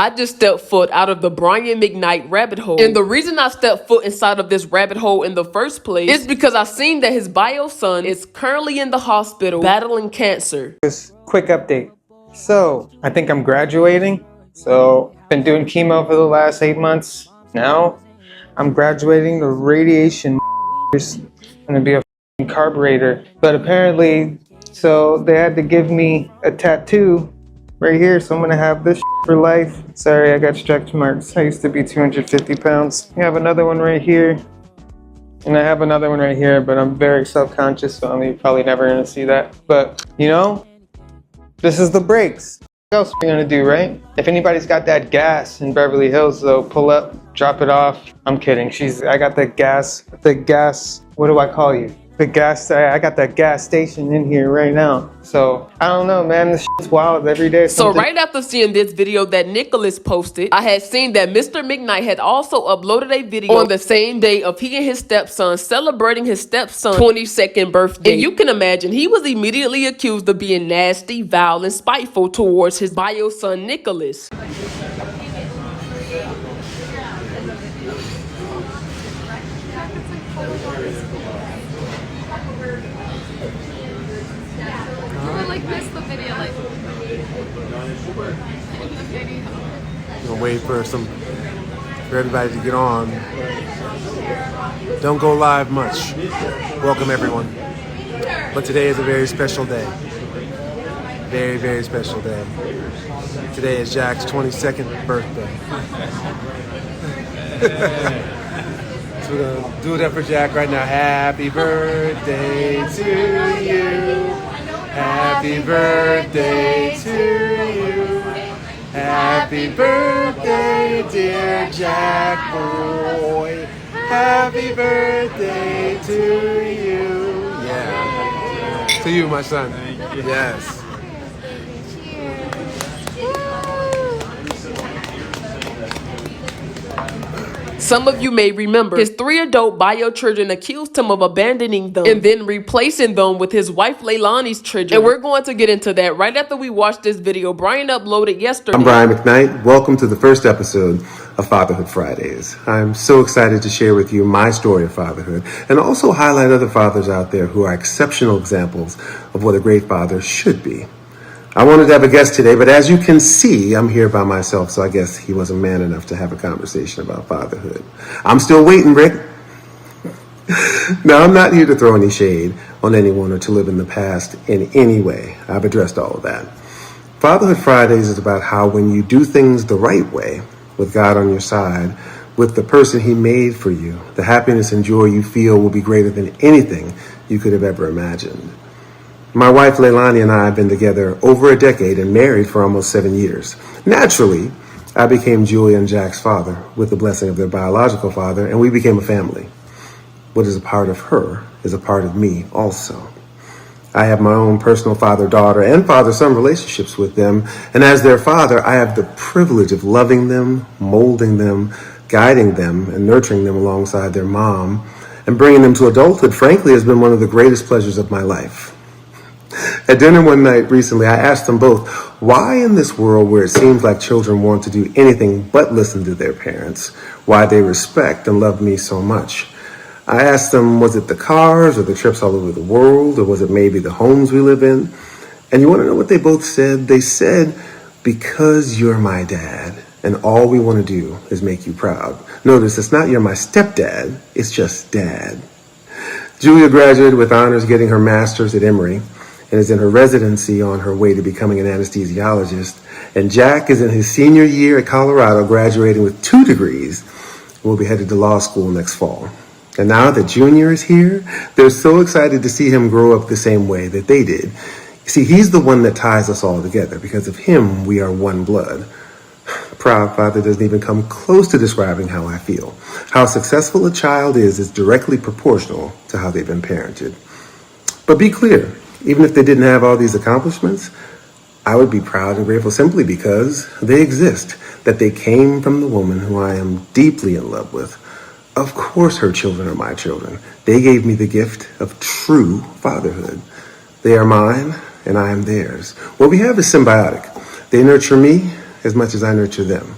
I just stepped foot out of the Brian Mcknight rabbit hole. And the reason I stepped foot inside of this rabbit hole in the first place is because I seen that his bio son is currently in the hospital battling cancer. Just quick update. So I think I'm graduating. So been doing chemo for the last 8 months. Now I'm graduating the radiation. It's gonna be a carburetor. But apparently, so they had to give me a tattoo right here, so I'm gonna have this for life. Sorry, I got stretch marks. I used to be 250 pounds. I have another one right here, and I have another one right here, but I'm very self-conscious, so I'm probably never gonna see that. But, you know, this is the brakes. What else are we gonna do, right? If anybody's got that gas in Beverly Hills, though, pull up, drop it off. I'm kidding. I got the gas, what do I call you? I got that gas station in here right now. So I don't know, man, this shit's wild every day. So right after seeing this video that Nicholas posted, I had seen that Mr. Mcknight had also uploaded a video on the same day of he and his stepson celebrating his stepson's 22nd birthday. And you can imagine he was immediately accused of being nasty, vile, and spiteful towards his bio son Nicholas. Gonna wait for everybody to get on. Don't go live much. Welcome everyone. But today is a very special day. Very, very special day. Today is Jack's 22nd birthday. So we're gonna do it up for Jack right now. Happy birthday to you. Happy birthday to you. Happy birthday, dear Jack boy. Happy birthday to you. Yeah. To you, my son. Yes. Some of you may remember his 3 adult bio children accused him of abandoning them and then replacing them with his wife Leilani's children. And we're going to get into that right after we watch this video Brian uploaded yesterday. I'm Brian Mcknight. Welcome to the first episode of Fatherhood Fridays. I'm so excited to share with you my story of fatherhood and also highlight other fathers out there who are exceptional examples of what a great father should be. I wanted to have a guest today, but as you can see, I'm here by myself, so I guess he wasn't man enough to have a conversation about fatherhood. I'm still waiting, Rick. Now, I'm not here to throw any shade on anyone or to live in the past in any way. I've addressed all of that. Fatherhood Fridays is about how when you do things the right way, with God on your side, with the person he made for you, the happiness and joy you feel will be greater than anything you could have ever imagined. My wife, Leilani, and I have been together over a decade and married for almost 7 years. Naturally, I became Julia and Jack's father with the blessing of their biological father, and we became a family. What is a part of her is a part of me also. I have my own personal father-daughter and father-son relationships with them, and as their father, I have the privilege of loving them, molding them, guiding them, and nurturing them alongside their mom, and bringing them to adulthood, frankly, has been one of the greatest pleasures of my life. At dinner one night recently, I asked them both, why in this world where it seems like children want to do anything but listen to their parents, why they respect and love me so much? I asked them, was it the cars or the trips all over the world, or was it maybe the homes we live in? And you want to know what they both said? They said, because you're my dad, and all we want to do is make you proud. Notice, it's not you're my stepdad, it's just dad. Julia graduated with honors, getting her master's at Emory, and is in her residency on her way to becoming an anesthesiologist. And Jack is in his senior year at Colorado, graduating with 2 degrees. Will be headed to law school next fall. And now that Junior is here, they're so excited to see him grow up the same way that they did. You see, he's the one that ties us all together. Because of him, we are one blood. Proud father doesn't even come close to describing how I feel. How successful a child is directly proportional to how they've been parented. But be clear, even if they didn't have all these accomplishments, I would be proud and grateful simply because they exist, that they came from the woman who I am deeply in love with. Of course her children are my children. They gave me the gift of true fatherhood. They are mine and I am theirs. What we have is symbiotic. They nurture me as much as I nurture them.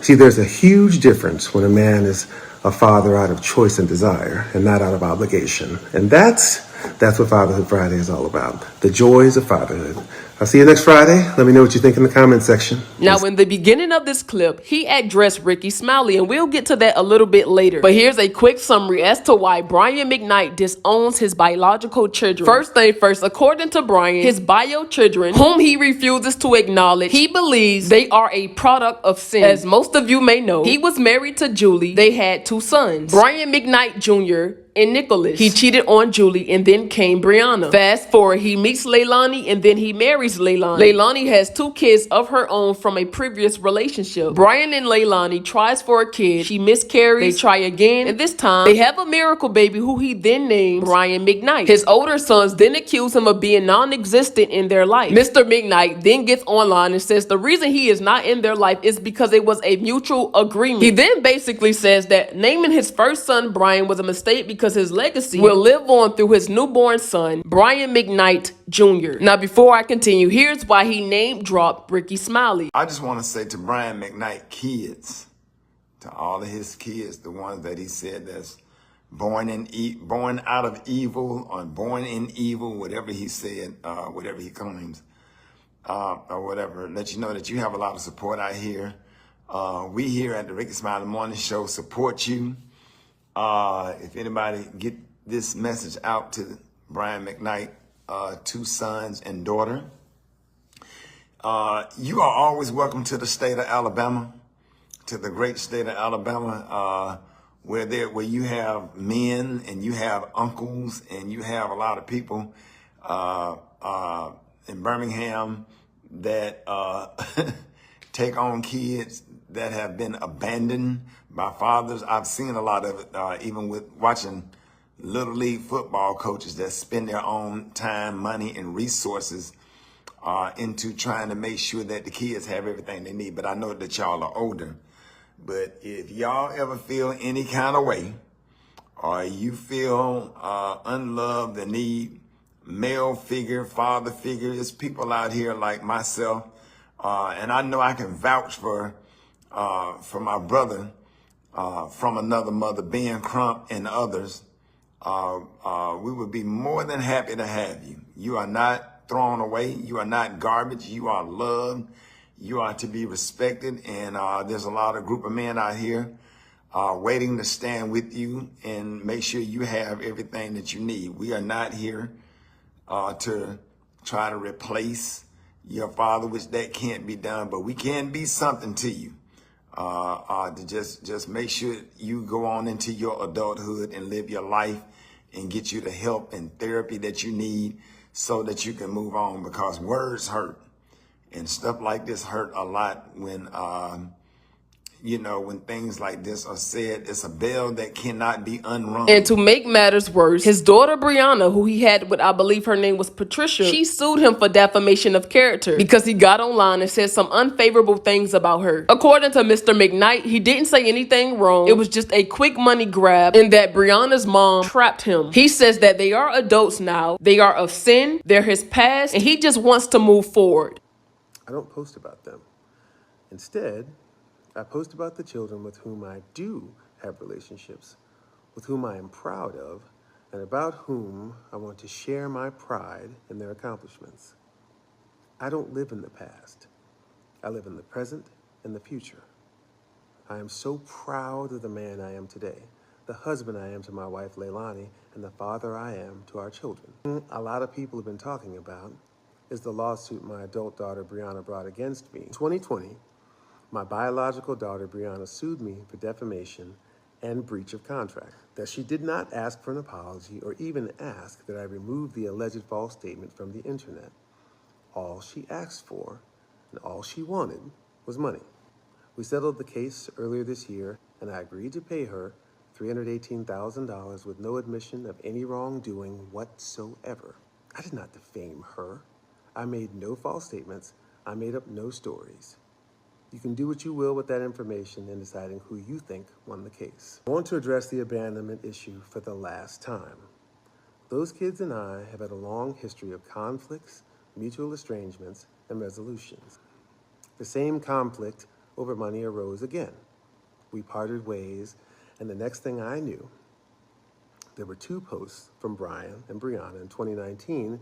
See, there's a huge difference when a man is a father out of choice and desire and not out of obligation. And that's what Fatherhood Friday is all about. The joys of fatherhood. I'll see you next Friday. Let me know what you think in the comments section. Now, in the beginning of this clip, he addressed Ricky Smiley, and we'll get to that a little bit later. But here's a quick summary as to why Brian Mcknight disowns his biological children. First thing first, according to Brian, his bio children, whom he refuses to acknowledge, he believes they are a product of sin. As most of you may know, he was married to Julie. They had 2 sons, Brian Mcknight Jr. and Nicholas. He cheated on Julie, and then came Brianna. Fast forward, he meets Leilani, and then he marries Leilani. Leilani has 2 kids of her own from a previous relationship. Brian and Leilani tries for a kid. She miscarries. They try again, and this time they have a miracle baby who he then names Brian Mcknight. His older sons then accuse him of being non-existent in their life. Mr. Mcknight then gets online and says the reason he is not in their life is because it was a mutual agreement. He then basically says that naming his first son Brian was a mistake because his legacy will live on through his newborn son, Brian Mcknight Jr. Now, before I continue, here's why he name dropped Ricky Smiley. I just want to say to Brian Mcknight kids, to all of his kids, the ones that he said that's born out of evil or born in evil, whatever he said, whatever he claims, or whatever, let you know that you have a lot of support out here. We here at the Ricky Smiley Morning Show support you. If anybody get this message out to Brian Mcknight, 2 sons and daughter, you are always welcome to the state of Alabama, to the great state of Alabama, where you have men and you have uncles and you have a lot of people in Birmingham that take on kids that have been abandoned by fathers. I've seen a lot of it, even with watching Little League football coaches that spend their own time, money, and resources into trying to make sure that the kids have everything they need. But I know that y'all are older. But if y'all ever feel any kind of way, or you feel unloved and need male figure, father figure, there's people out here like myself, and I know I can vouch for my brother from another mother, Ben Crump and others. We would be more than happy to have you. You are not thrown away. You are not garbage. You are loved. You are to be respected. And there's a lot of group of men out here waiting to stand with you and make sure you have everything that you need. We are not here to try to replace your father, which that can't be done, but we can be something to you. To just make sure you go on into your adulthood and live your life and get you the help and therapy that you need so that you can move on, because words hurt and stuff like this hurt a lot when, when things like this are said. It's a bell that cannot be unrung. And to make matters worse, his daughter Brianna, who he had with, I believe her name was Patricia, she sued him for defamation of character because he got online and said some unfavorable things about her. According to Mr. Mcknight, he didn't say anything wrong. It was just a quick money grab, and that Brianna's mom trapped him. He says that they are adults now. They are of sin. They're his past, and he just wants to move forward. I don't post about them. Instead, I post about the children with whom I do have relationships, with whom I am proud of, and about whom I want to share my pride in their accomplishments. I don't live in the past. I live in the present and the future. I am so proud of the man I am today, the husband I am to my wife Leilani, and the father I am to our children. A lot of people have been talking about is the lawsuit my adult daughter Brianna brought against me. In 2020, my biological daughter Brianna sued me for defamation and breach of contract, that she did not ask for an apology or even ask that I remove the alleged false statement from the internet. All she asked for and all she wanted was money. We settled the case earlier this year, and I agreed to pay her $318,000 with no admission of any wrongdoing whatsoever. I did not defame her. I made no false statements. I made up no stories. You can do what you will with that information in deciding who you think won the case. I want to address the abandonment issue for the last time. Those kids and I have had a long history of conflicts, mutual estrangements, and resolutions. The same conflict over money arose again. We parted ways, and the next thing I knew, there were two posts from Brian and Brianna in 2019